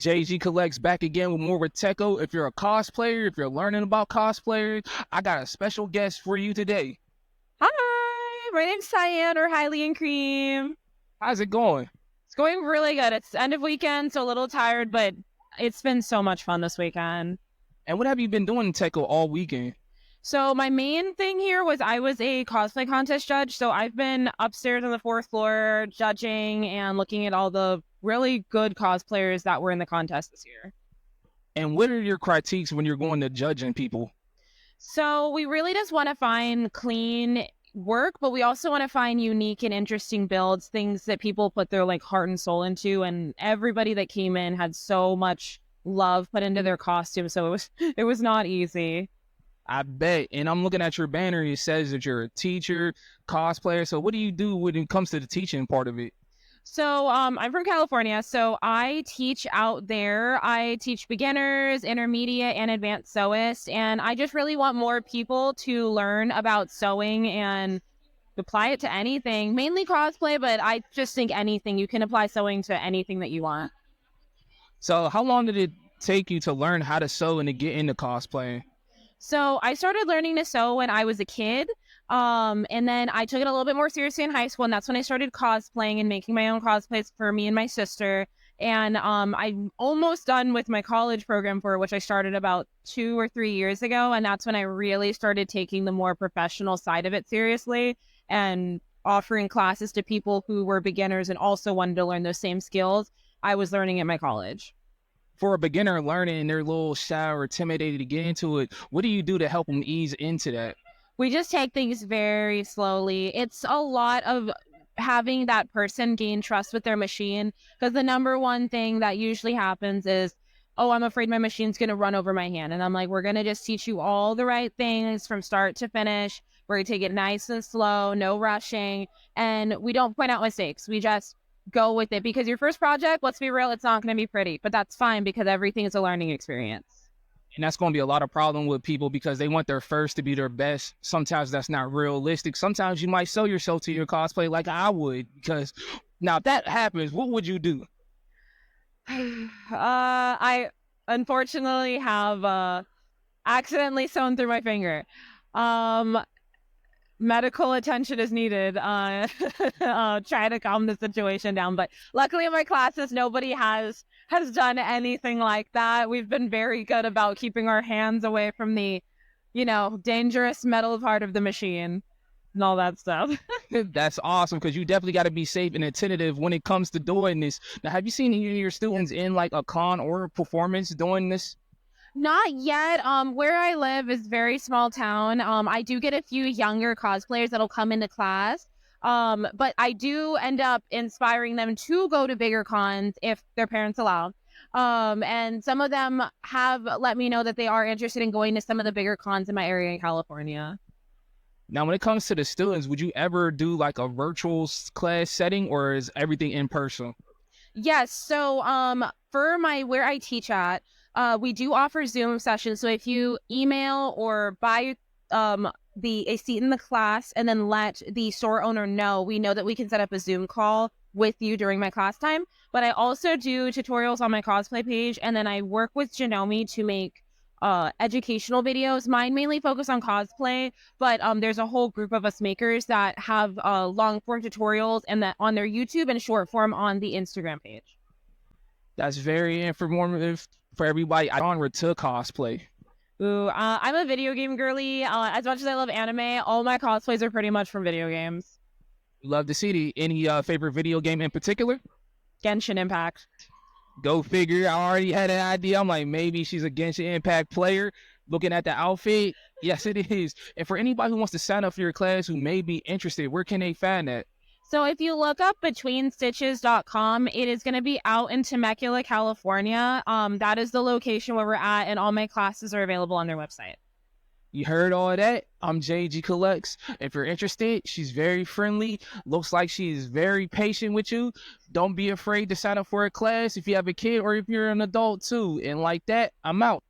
JG Collects back again with more with Tekko. If you're a cosplayer, if you're learning about cosplayers, I got a special guest for you today. Hi, my name's Cyan or HylianCream. How's it going? It's going really good. It's the end of weekend, so a little tired, but it's been so much fun this weekend. And what have you been doing, Tekko, all weekend? So my main thing here was I was a cosplay contest judge, so I've been upstairs on the fourth floor judging and looking at all the really good cosplayers that were in the contest this year. And what are your critiques when you're going to judging people? So we really just want to find clean work, but we also want to find unique and interesting builds, things that people put their heart and soul into. And everybody that came in had so much love put into their costume, so it was not easy. I bet. And I'm looking at your banner. It says that you're a teacher, cosplayer. So what do you do when it comes to the teaching part of it? So I'm from California, so I teach out there. I teach beginners, intermediate, and advanced sewists, and I just really want more people to learn about sewing and apply it to anything, mainly cosplay, but I just think anything. You can apply sewing to anything that you want. So how long did it take you to learn how to sew and to get into cosplaying? So I started learning to sew when I was a kid. And then I took it a little bit more seriously in high school, and that's when I started cosplaying and making my own cosplays for me and my sister. And I'm almost done with my college program for which I started about 2 or 3 years ago, and that's when I really started taking the more professional side of it seriously and offering classes to people who were beginners and also wanted to learn those same skills I was learning at my college. For a beginner learning, they're a little shy or intimidated to get into it. What do you do to help them ease into that? We just take things very slowly. It's a lot of having that person gain trust with their machine, because the number one thing that usually happens is, oh, I'm afraid my machine's going to run over my hand. And I'm like, we're going to just teach you all the right things from start to finish. We're going to take it nice and slow, no rushing. And we don't point out mistakes. We just go with it, because your first project, let's be real, it's not going to be pretty, but that's fine because everything is a learning experience. And that's going to be a lot of problem with people because they want their first to be their best. Sometimes that's not realistic. Sometimes you might sell yourself to your cosplay like I would, because now if that happens, what would you do? I unfortunately have accidentally sewn through my finger. Medical attention is needed. Try to calm the situation down. But luckily in my classes, nobody has done anything like that. We've been very good about keeping our hands away from the, dangerous metal part of the machine and all that stuff. That's awesome, because you definitely got to be safe and attentive when it comes to doing this. Now, have you seen any of your students in like a con or a performance doing this? Not yet. Where I live is very small town. I do get a few younger cosplayers that'll come into class. But I do end up inspiring them to go to bigger cons if their parents allow. And some of them have let me know that they are interested in going to some of the bigger cons in my area in California. Now, when it comes to the students, would you ever do like a virtual class setting, or is everything in person? Yes. So, for where I teach at, we do offer Zoom sessions. So if you email or buy a seat in the class and then let the store owner know, we know that we can set up a Zoom call with you during my class time. But I also do tutorials on my cosplay page, and then I work with Janome to make educational videos. Mine mainly focus on cosplay, but there's a whole group of us makers that have long form tutorials and that on their YouTube and short form on the Instagram page. That's very informative for everybody. I genre to cosplay. Ooh, I'm a video game girly. As much as I love anime, all my cosplays are pretty much from video games. Love to see it. Any favorite video game in particular? Genshin Impact. Go figure. I already had an idea. I'm like, maybe she's a Genshin Impact player. Looking at the outfit, yes, it is. And for anybody who wants to sign up for your class who may be interested, where can they find that? So if you look up betweenstitches.com, it is going to be out in Temecula, California. That is the location where we're at, and all my classes are available on their website. You heard all of that? I'm JG Collects. If you're interested, she's very friendly. Looks like she is very patient with you. Don't be afraid to sign up for a class if you have a kid or if you're an adult too. And like that, I'm out.